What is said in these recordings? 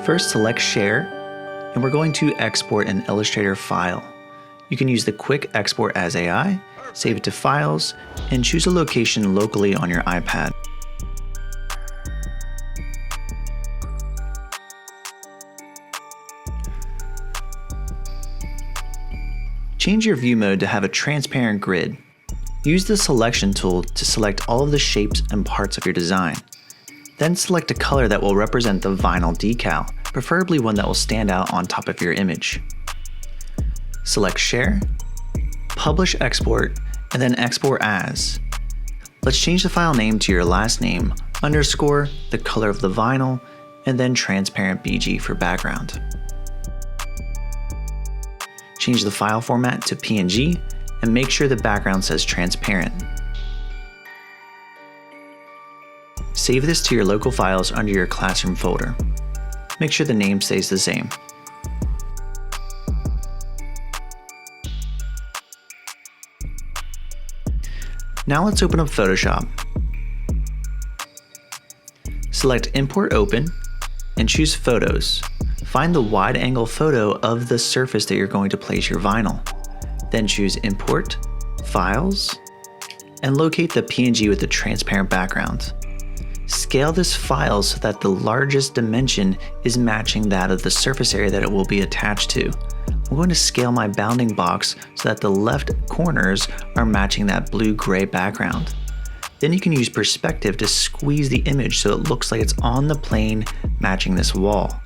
First, select Share, and we're going to export an Illustrator file. You can use the Quick Export as AI, save it to Files, and choose a location locally on your iPad. Change your view mode to have a transparent grid. Use the selection tool to select all of the shapes and parts of your design. Then select a color that will represent the vinyl decal, preferably one that will stand out on top of your image. Select Share, Publish Export, and then Export As. Let's change the file name to your last name, underscore, the color of the vinyl, and then transparent BG for background. Change the file format to PNG and make sure the background says transparent. Save this to your local files under your classroom folder. Make sure the name stays the same. Now let's open up Photoshop. Select Import Open and choose Photos. Find the wide-angle photo of the surface that you're going to place your vinyl. Then choose Import, Files, and locate the PNG with the transparent background. Scale this file so that the largest dimension is matching that of the surface area that it will be attached to. I'm going to scale my bounding box so that the left corners are matching that blue-gray background. Then you can use perspective to squeeze the image so it looks like it's on the plane matching this wall.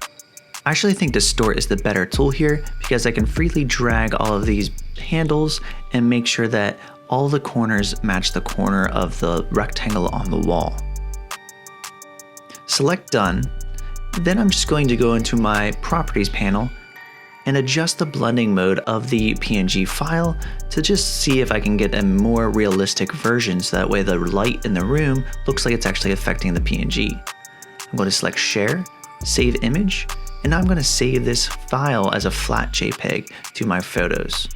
I actually think Distort is the better tool here because I can freely drag all of these handles and make sure that all the corners match the corner of the rectangle on the wall. Select Done. Then I'm just going to go into my Properties panel and adjust the blending mode of the PNG file to just see if I can get a more realistic version so that way the light in the room looks like it's actually affecting the PNG. I'm going to select Share, Save Image, and I'm going to save this file as a flat JPEG to my photos.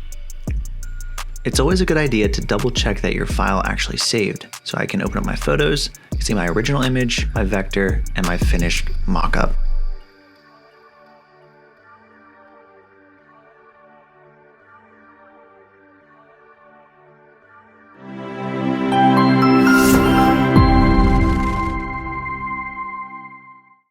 It's always a good idea to double check that your file actually saved. So I can open up my photos, see my original image, my vector, and my finished mockup.